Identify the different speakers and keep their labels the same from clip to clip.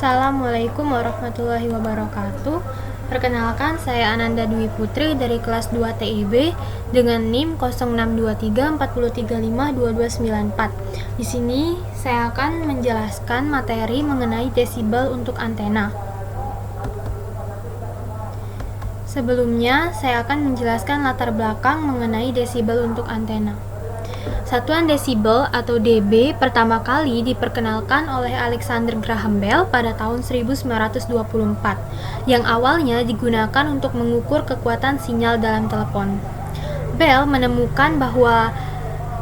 Speaker 1: Assalamualaikum warahmatullahi wabarakatuh. Perkenalkan, saya Ananda Dwi Putri dari kelas 2 TIB dengan NIM 0623435224. Di sini saya akan menjelaskan materi mengenai desibel untuk antena. Sebelumnya, saya akan menjelaskan latar belakang mengenai desibel untuk antena. Satuan desibel atau dB pertama kali diperkenalkan oleh Alexander Graham Bell pada tahun 1924, yang awalnya digunakan untuk mengukur kekuatan sinyal dalam telepon. Bell menemukan bahwa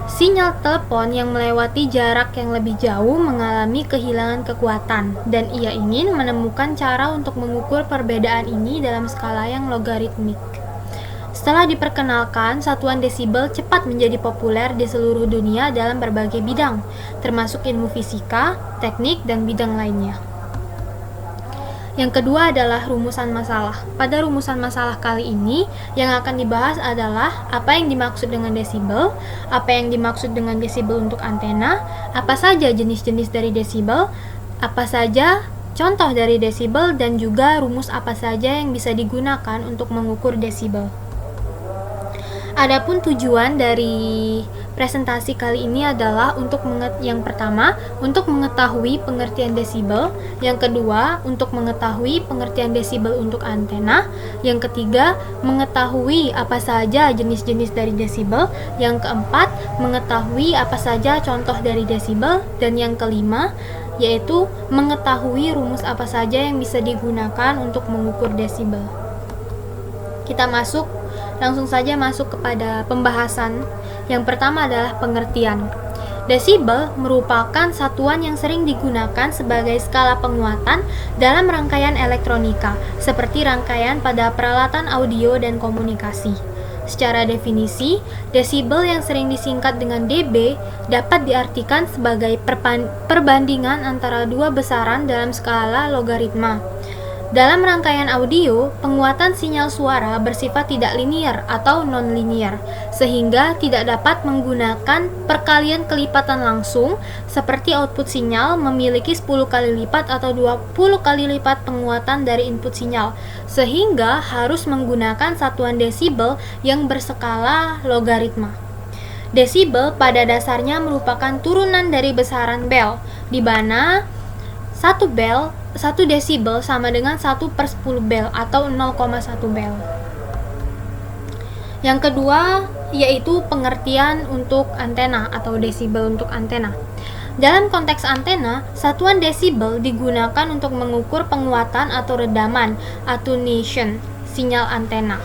Speaker 1: sinyal telepon yang melewati jarak yang lebih jauh mengalami kehilangan kekuatan, dan ia ingin menemukan cara untuk mengukur perbedaan ini dalam skala yang logaritmik. Setelah diperkenalkan, satuan desibel cepat menjadi populer di seluruh dunia dalam berbagai bidang, termasuk ilmu fisika, teknik, dan bidang lainnya. Yang kedua adalah rumusan masalah. Pada rumusan masalah kali ini, yang akan dibahas adalah apa yang dimaksud dengan desibel, apa yang dimaksud dengan desibel untuk antena, apa saja jenis-jenis dari desibel, apa saja contoh dari desibel, dan juga rumus apa saja yang bisa digunakan untuk mengukur desibel. Adapun tujuan dari presentasi kali ini adalah yang pertama, untuk mengetahui pengertian desibel, yang kedua, untuk mengetahui pengertian desibel untuk antena, yang ketiga, mengetahui apa saja jenis-jenis dari desibel, yang keempat, mengetahui apa saja contoh dari desibel, dan yang kelima, yaitu mengetahui rumus apa saja yang bisa digunakan untuk mengukur desibel. Kita langsung saja masuk kepada pembahasan. Yang pertama adalah pengertian. Desibel merupakan satuan yang sering digunakan sebagai skala penguatan dalam rangkaian elektronika, seperti rangkaian pada peralatan audio dan komunikasi. Secara definisi, desibel yang sering disingkat dengan dB dapat diartikan sebagai perbandingan antara dua besaran dalam skala logaritma. Dalam rangkaian audio, penguatan sinyal suara bersifat tidak linier atau non-linier, sehingga tidak dapat menggunakan perkalian kelipatan langsung, seperti output sinyal memiliki 10 kali lipat atau 20 kali lipat penguatan dari input sinyal, sehingga harus menggunakan satuan desibel yang berskala logaritma. Desibel pada dasarnya merupakan turunan dari besaran Bell, di mana 1 desibel sama dengan 1/10 Bell atau 0,1 Bell. Yang kedua yaitu pengertian untuk antena atau desibel untuk antena. Dalam konteks antena, satuan desibel digunakan untuk mengukur penguatan atau redaman attenuation sinyal antena.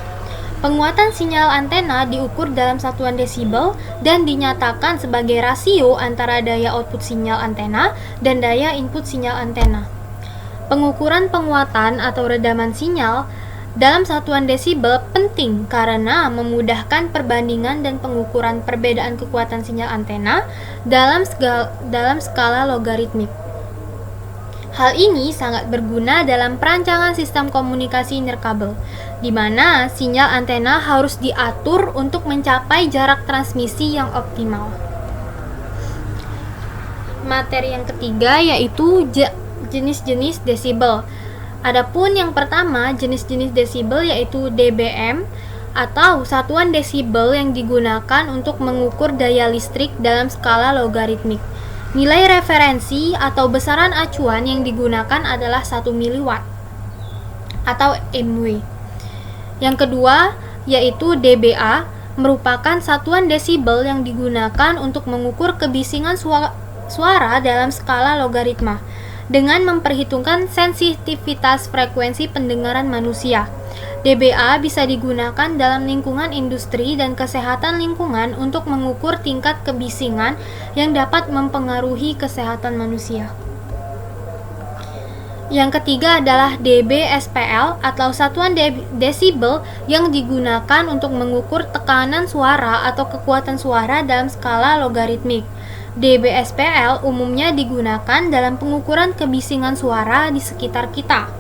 Speaker 1: Penguatan sinyal antena diukur dalam satuan desibel dan dinyatakan sebagai rasio antara daya output sinyal antena dan daya input sinyal antena. Pengukuran penguatan atau redaman sinyal dalam satuan desibel penting karena memudahkan perbandingan dan pengukuran perbedaan kekuatan sinyal antena dalam skala logaritmik. Hal ini sangat berguna dalam perancangan sistem komunikasi nirkabel, di mana sinyal antena harus diatur untuk mencapai jarak transmisi yang optimal. Materi yang ketiga yaitu jenis-jenis desibel. Adapun yang pertama, jenis-jenis desibel yaitu dBm atau satuan desibel yang digunakan untuk mengukur daya listrik dalam skala logaritmik. Nilai referensi atau besaran acuan yang digunakan adalah 1 mW atau mW. Yang kedua yaitu dBA, merupakan satuan desibel yang digunakan untuk mengukur kebisingan suara dalam skala logaritma dengan memperhitungkan sensitivitas frekuensi pendengaran manusia. dBA bisa digunakan dalam lingkungan industri dan kesehatan lingkungan untuk mengukur tingkat kebisingan yang dapat mempengaruhi kesehatan manusia. Yang ketiga adalah dB/SPL atau satuan desibel yang digunakan untuk mengukur tekanan suara atau kekuatan suara dalam skala logaritmik. dB/SPL umumnya digunakan dalam pengukuran kebisingan suara di sekitar kita.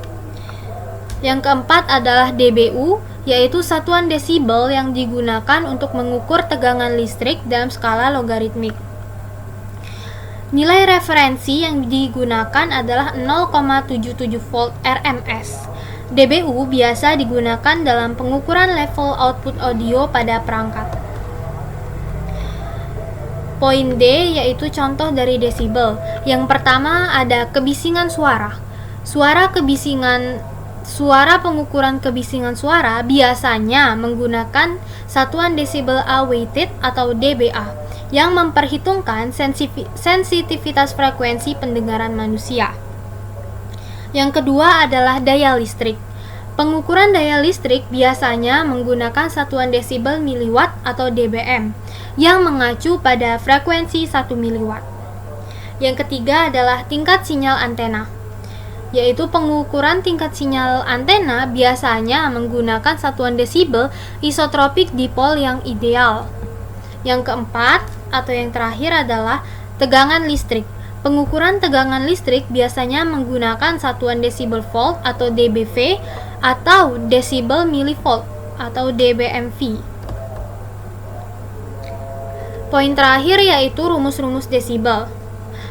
Speaker 1: Yang keempat adalah dBu, yaitu satuan desibel yang digunakan untuk mengukur tegangan listrik dalam skala logaritmik. Nilai referensi yang digunakan adalah 0,77 volt RMS. dBu biasa digunakan dalam pengukuran level output audio pada perangkat. Poin D yaitu contoh dari desibel. Yang pertama ada kebisingan suara. Suara pengukuran kebisingan suara biasanya menggunakan satuan desibel A weighted atau dBA yang memperhitungkan sensitivitas frekuensi pendengaran manusia. Yang kedua adalah daya listrik. Pengukuran daya listrik biasanya menggunakan satuan desibel miliwatt atau dBm yang mengacu pada frekuensi 1 miliwatt. Yang ketiga adalah tingkat sinyal antena, yaitu pengukuran tingkat sinyal antena biasanya menggunakan satuan desibel isotropik dipol yang ideal. Yang keempat atau yang terakhir adalah tegangan listrik. Pengukuran tegangan listrik biasanya menggunakan satuan desibel volt atau dBV atau desibel milivolt atau dBmV. Poin terakhir yaitu rumus-rumus desibel.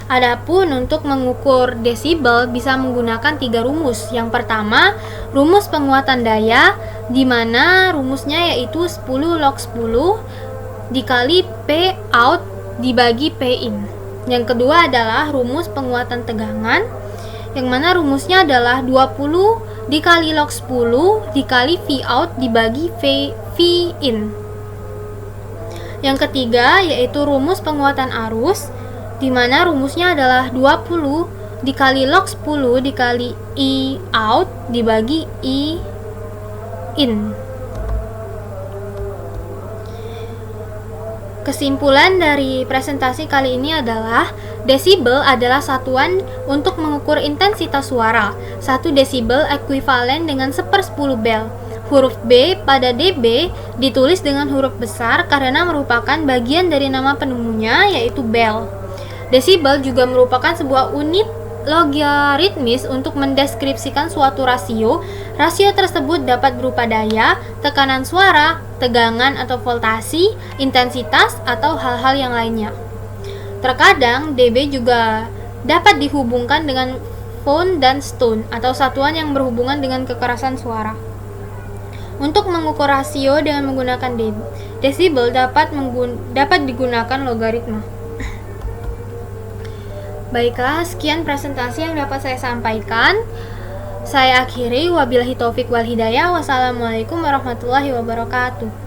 Speaker 1: Adapun untuk mengukur desibel bisa menggunakan 3 rumus. Yang pertama, rumus penguatan daya, di mana rumusnya yaitu 10 log 10 dikali P out dibagi P in. Yang kedua adalah rumus penguatan tegangan, yang mana rumusnya adalah 20 dikali log 10 dikali V out dibagi V in. Yang ketiga yaitu rumus penguatan arus, di mana rumusnya adalah 20 dikali log 10 dikali E out dibagi E in. Kesimpulan dari presentasi kali ini adalah desibel adalah satuan untuk mengukur intensitas suara. 1 desibel ekuivalen dengan 1/10 bel. Huruf B pada dB ditulis dengan huruf besar karena merupakan bagian dari nama penemunya yaitu bel. Desibel juga merupakan sebuah unit logaritmis untuk mendeskripsikan suatu rasio. Rasio tersebut dapat berupa daya, tekanan suara, tegangan atau voltasi, intensitas, atau hal-hal yang lainnya. Terkadang dB juga dapat dihubungkan dengan phone dan stone atau satuan yang berhubungan dengan kekerasan suara. Untuk mengukur rasio dengan menggunakan desibel dapat digunakan logaritma. Baiklah, sekian presentasi yang dapat saya sampaikan. Saya akhiri, wabillahi taufik wal hidayah. Wassalamualaikum warahmatullahi wabarakatuh.